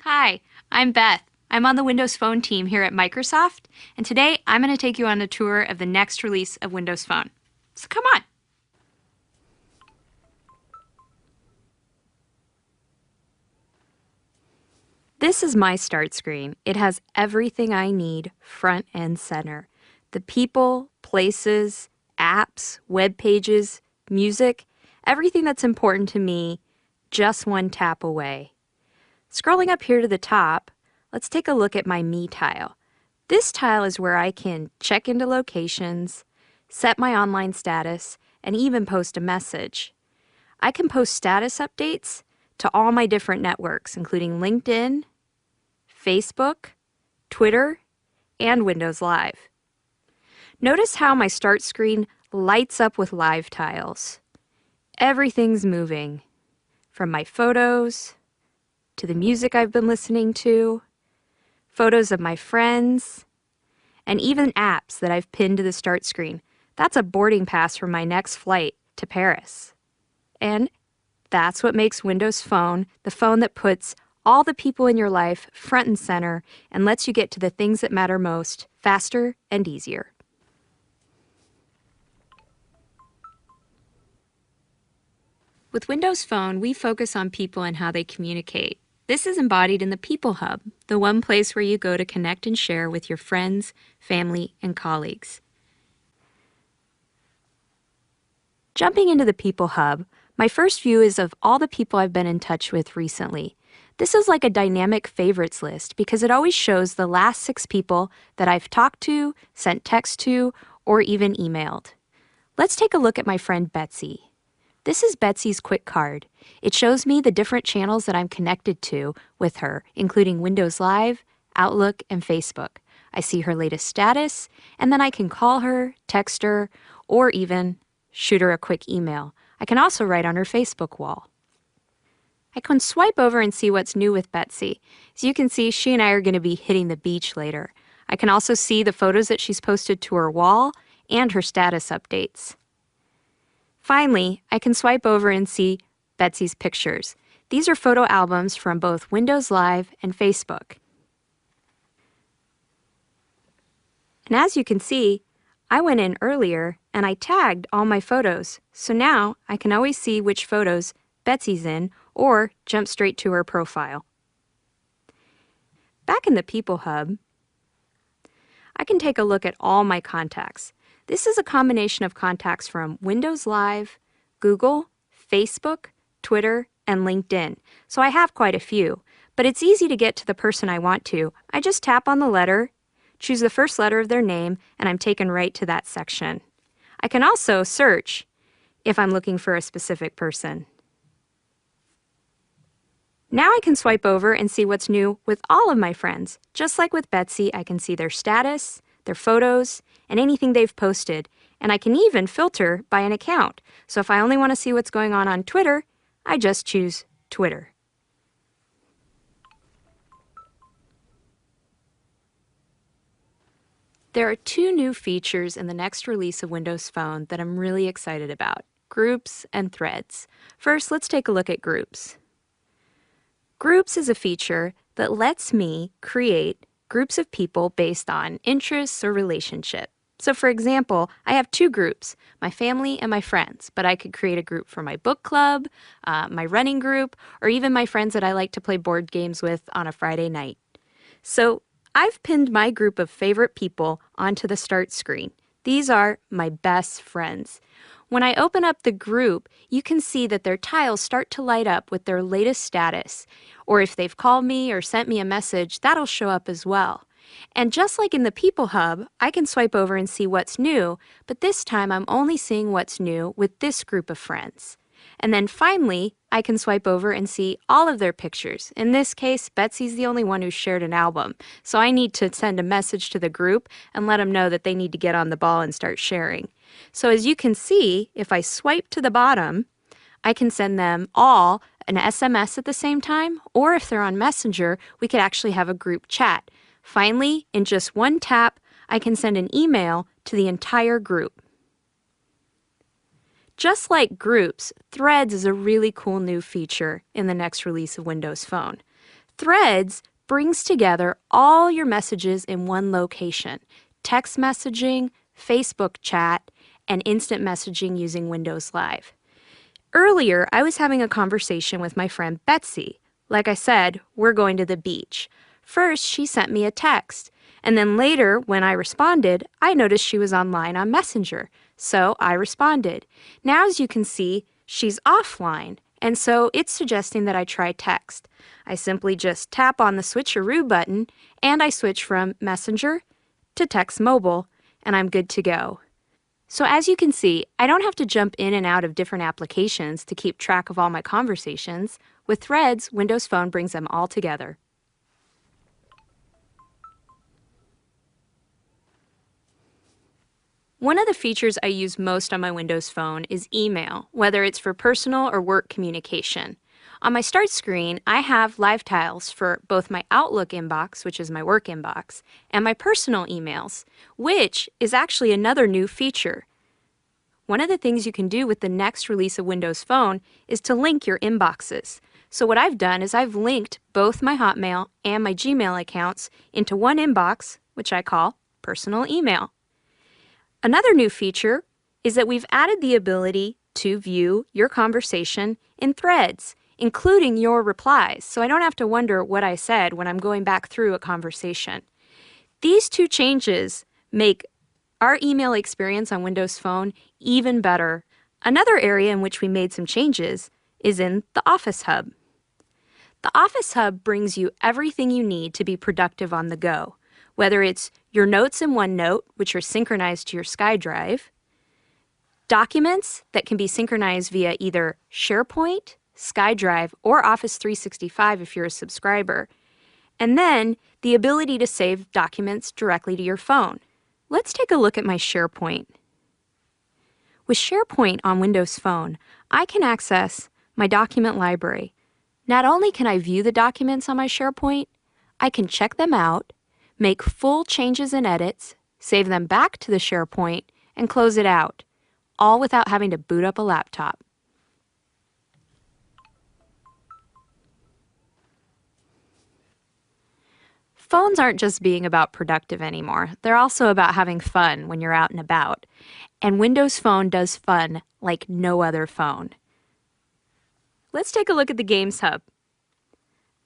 Hi, I'm Beth. I'm on the Windows Phone team here at Microsoft, and today I'm going to take you on a tour of the next release of Windows Phone. So come on. This is my start screen. It has everything I need front and center. The people, places, apps, web pages, music, everything that's important to me, just one tap away. Scrolling up here to the top, let's take a look at my Me tile. This tile is where I can check into locations, set my online status, and even post a message. I can post status updates to all my different networks, including LinkedIn, Facebook, Twitter, and Windows Live. Notice how my start screen lights up with live tiles. Everything's moving, from my photos to the music I've been listening to, photos of my friends, and even apps that I've pinned to the start screen. That's a boarding pass for my next flight to Paris. And that's what makes Windows Phone the phone that puts all the people in your life front and center and lets you get to the things that matter most faster and easier. With Windows Phone, we focus on people and how they communicate. This is embodied in the People Hub, the one place where you go to connect and share with your friends, family, and colleagues. Jumping into the People Hub, my first view is of all the people I've been in touch with recently. This is like a dynamic favorites list because it always shows the last 6 people that I've talked to, sent text to, or even emailed. Let's take a look at my friend Betsy. This is Betsy's quick card. It shows me the different channels that I'm connected to with her, including Windows Live, Outlook, and Facebook. I see her latest status, and then I can call her, text her, or even shoot her a quick email. I can also write on her Facebook wall. I can swipe over and see what's new with Betsy. As you can see, she and I are going to be hitting the beach later. I can also see the photos that she's posted to her wall and her status updates. Finally, I can swipe over and see Betsy's pictures. These are photo albums from both Windows Live and Facebook. And as you can see, I went in earlier and I tagged all my photos, so now I can always see which photos Betsy's in or jump straight to her profile. Back in the People Hub, I can take a look at all my contacts. This is a combination of contacts from Windows Live, Google, Facebook, Twitter, and LinkedIn. So I have quite a few, but it's easy to get to the person I want to. I just tap on the letter, choose the first letter of their name, and I'm taken right to that section. I can also search if I'm looking for a specific person. Now I can swipe over and see what's new with all of my friends. Just like with Betsy, I can see their status, their photos, and anything they've posted. And I can even filter by an account. So if I only want to see what's going on Twitter, I just choose Twitter. There are 2 new features in the next release of Windows Phone that I'm really excited about: Groups and Threads. First, let's take a look at Groups. Groups is a feature that lets me create groups of people based on interests or relationship. So for example, I have 2 groups, my family and my friends, but I could create a group for my book club, my running group, or even my friends that I like to play board games with on a Friday night. So I've pinned my group of favorite people onto the start screen. These are my best friends. When I open up the group, you can see that their tiles start to light up with their latest status. Or if they've called me or sent me a message, that'll show up as well. And just like in the People Hub, I can swipe over and see what's new, but this time I'm only seeing what's new with this group of friends. And then finally, I can swipe over and see all of their pictures. In this case, Betsy's the only one who shared an album, so I need to send a message to the group and let them know that they need to get on the ball and start sharing. So as you can see, if I swipe to the bottom, I can send them all an SMS at the same time, or if they're on Messenger, we could actually have a group chat. Finally, in just one tap, I can send an email to the entire group. Just like Groups, Threads is a really cool new feature in the next release of Windows Phone. Threads brings together all your messages in one location: text messaging, Facebook chat, and instant messaging using Windows Live. Earlier, I was having a conversation with my friend Betsy. Like I said, we're going to the beach. First, she sent me a text, and then later, when I responded, I noticed she was online on Messenger, so I responded. Now, as you can see, she's offline, and so it's suggesting that I try text. I simply just tap on the switcheroo button, and I switch from Messenger to Text Mobile, and I'm good to go. So as you can see, I don't have to jump in and out of different applications to keep track of all my conversations. With Threads, Windows Phone brings them all together. One of the features I use most on my Windows Phone is email, whether it's for personal or work communication. On my start screen, I have live tiles for both my Outlook inbox, which is my work inbox, and my personal emails, which is actually another new feature. One of the things you can do with the next release of Windows Phone is to link your inboxes. So what I've done is I've linked both my Hotmail and my Gmail accounts into one inbox, which I call personal email. Another new feature is that we've added the ability to view your conversation in Threads, including your replies, so I don't have to wonder what I said when I'm going back through a conversation. These two changes make our email experience on Windows Phone even better. Another area in which we made some changes is in the Office Hub. The Office Hub brings you everything you need to be productive on the go, whether it's your notes in OneNote, which are synchronized to your SkyDrive, documents that can be synchronized via either SharePoint, SkyDrive, or Office 365 if you're a subscriber, and then the ability to save documents directly to your phone. Let's take a look at my SharePoint. With SharePoint on Windows Phone, I can access my document library. Not only can I view the documents on my SharePoint, I can check them out, make full changes and edits, save them back to the SharePoint, and close it out, all without having to boot up a laptop. Phones aren't just being about productive anymore. They're also about having fun when you're out and about. And Windows Phone does fun like no other phone. Let's take a look at the Games Hub.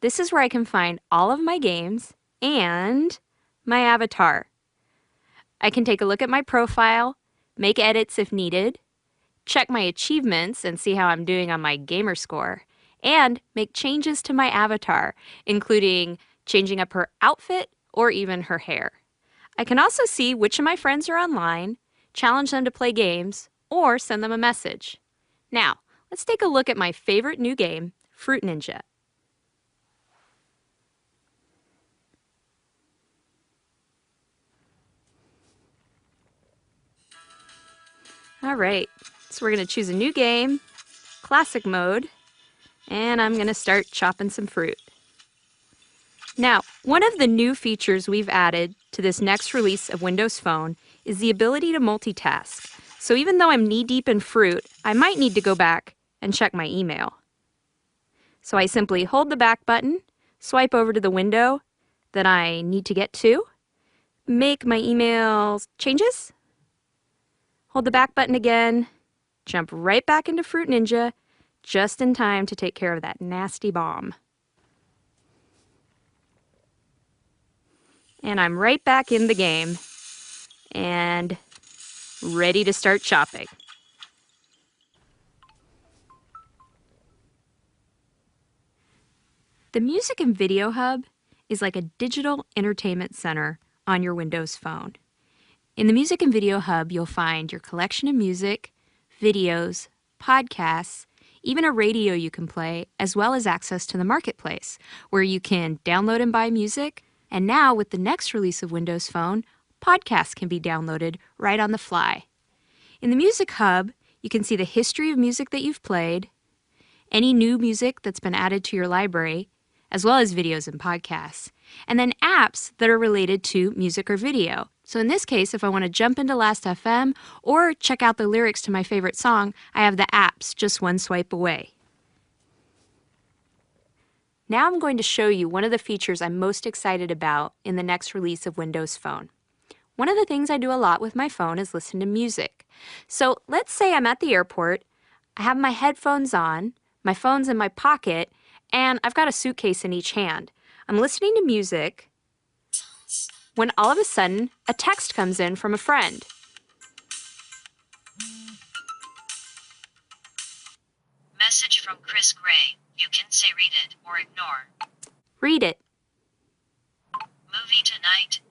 This is where I can find all of my games and my avatar. I can take a look at my profile, make edits if needed, check my achievements and see how I'm doing on my gamer score, and make changes to my avatar, including changing up her outfit or even her hair. I can also see which of my friends are online, challenge them to play games, or send them a message. Now, let's take a look at my favorite new game, Fruit Ninja. All right, so we're going to choose a new game, classic mode, and I'm going to start chopping some fruit. Now, one of the new features we've added to this next release of Windows Phone is the ability to multitask. So even though I'm knee-deep in fruit, I might need to go back and check my email. So I simply hold the back button, swipe over to the window that I need to get to, make my email changes, hold the back button again, jump right back into Fruit Ninja, just in time to take care of that nasty bomb. And I'm right back in the game and ready to start chopping. The Music and Video Hub is like a digital entertainment center on your Windows Phone. In the Music and Video Hub, you'll find your collection of music, videos, podcasts, even a radio you can play, as well as access to the marketplace, where you can download and buy music. And now, with the next release of Windows Phone, podcasts can be downloaded right on the fly. In the Music Hub, you can see the history of music that you've played, any new music that's been added to your library, as well as videos and podcasts, and then apps that are related to music or video. So in this case, if I want to jump into Last.fm or check out the lyrics to my favorite song, I have the apps just one swipe away. Now I'm going to show you one of the features I'm most excited about in the next release of Windows Phone. One of the things I do a lot with my phone is listen to music. So let's say I'm at the airport, I have my headphones on, my phone's in my pocket, and I've got a suitcase in each hand. I'm listening to music when all of a sudden a text comes in from a friend. Message from Chris Gray. You can say read it or ignore. Read it. Movie tonight.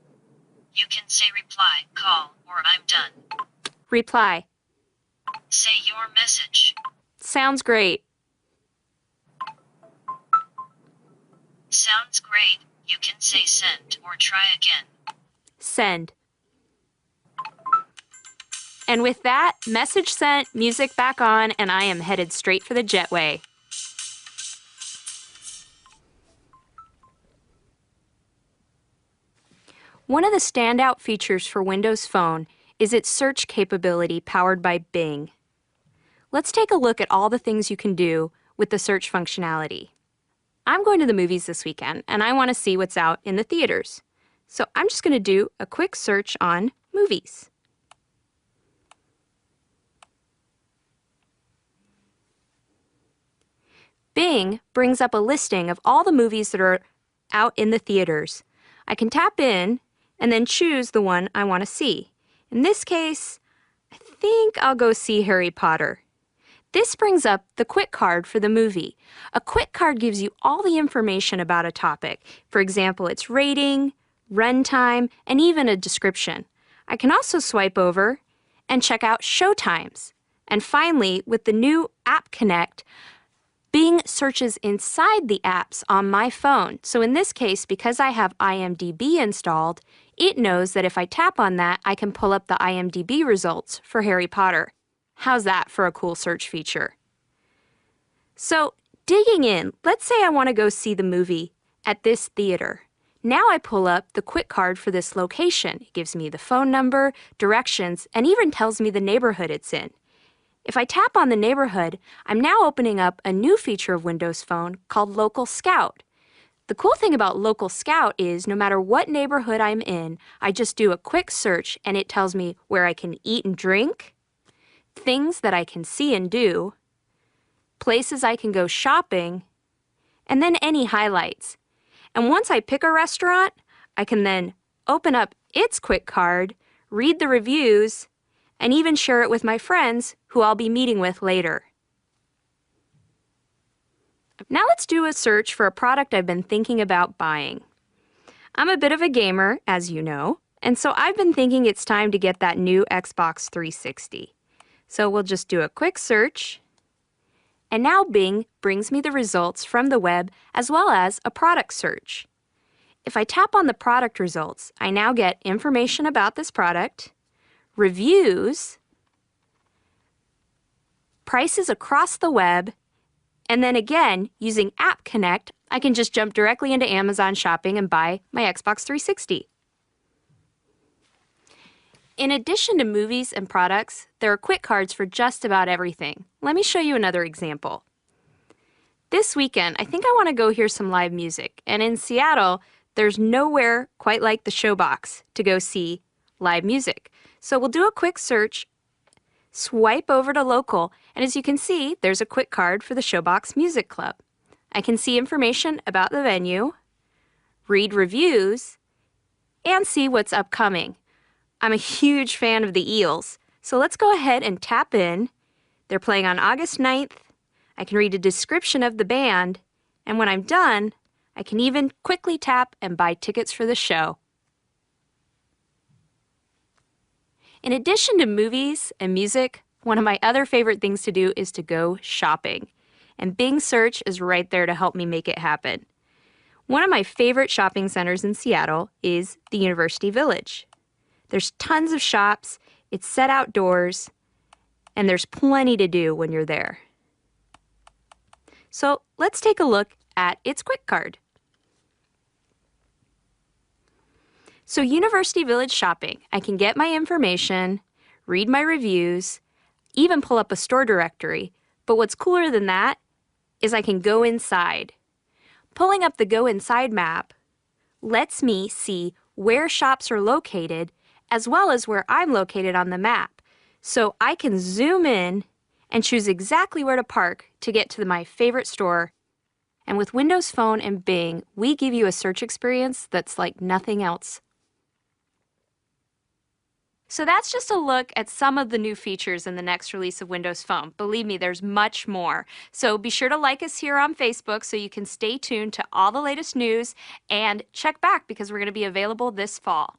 You can say reply, call, or I'm done. Reply. Say your message. Sounds great. Sounds great. You can say send or try again. Send. And with that, message sent, music back on, and I am headed straight for the jetway. One of the standout features for Windows Phone is its search capability powered by Bing. Let's take a look at all the things you can do with the search functionality. I'm going to the movies this weekend, and I want to see what's out in the theaters. So I'm just going to do a quick search on movies. Bing brings up a listing of all the movies that are out in the theaters. I can tap in and then choose the one I want to see. In this case, I think I'll go see Harry Potter. This brings up the quick card for the movie. A quick card gives you all the information about a topic. For example, its rating, runtime, and even a description. I can also swipe over and check out showtimes. And finally, with the new App Connect, Bing searches inside the apps on my phone. So in this case, because I have IMDb installed, it knows that if I tap on that, I can pull up the IMDb results for Harry Potter. How's that for a cool search feature? So digging in, let's say I want to go see the movie at this theater. Now I pull up the quick card for this location. It gives me the phone number, directions, and even tells me the neighborhood it's in. If I tap on the neighborhood, I'm now opening up a new feature of Windows Phone called Local Scout. The cool thing about Local Scout is no matter what neighborhood I'm in, I just do a quick search and it tells me where I can eat and drink, things that I can see and do, places I can go shopping, and then any highlights. And once I pick a restaurant, I can then open up its quick card, read the reviews, and even share it with my friends who I'll be meeting with later. Now let's do a search for a product I've been thinking about buying. I'm a bit of a gamer, as you know, and so I've been thinking it's time to get that new Xbox 360. So we'll just do a quick search, and now Bing brings me the results from the web as well as a product search. If I tap on the product results, I now get information about this product, reviews, prices across the web, and then again, using App Connect, I can just jump directly into Amazon Shopping and buy my Xbox 360. In addition to movies and products, there are quick cards for just about everything. Let me show you another example. This weekend, I think I want to go hear some live music, and in Seattle, there's nowhere quite like the Showbox to go see live music. So we'll do a quick search, swipe over to local, and as you can see, there's a quick card for the Showbox Music Club. I can see information about the venue, read reviews, and see what's upcoming. I'm a huge fan of the Eels, so let's go ahead and tap in. They're playing on August 9th. I can read a description of the band, and when I'm done, I can even quickly tap and buy tickets for the show. In addition to movies and music, one of my other favorite things to do is to go shopping. And Bing Search is right there to help me make it happen. One of my favorite shopping centers in Seattle is the University Village. There's tons of shops, it's set outdoors, and there's plenty to do when you're there. So let's take a look at its quick card. So University Village shopping, I can get my information, read my reviews, even pull up a store directory. But what's cooler than that is I can go inside. Pulling up the Go Inside map lets me see where shops are located as well as where I'm located on the map. So I can zoom in and choose exactly where to park to get to my favorite store. And with Windows Phone and Bing, we give you a search experience that's like nothing else. So that's just a look at some of the new features in the next release of Windows Phone. Believe me, there's much more. So be sure to like us here on Facebook so you can stay tuned to all the latest news and check back because we're going to be available this fall.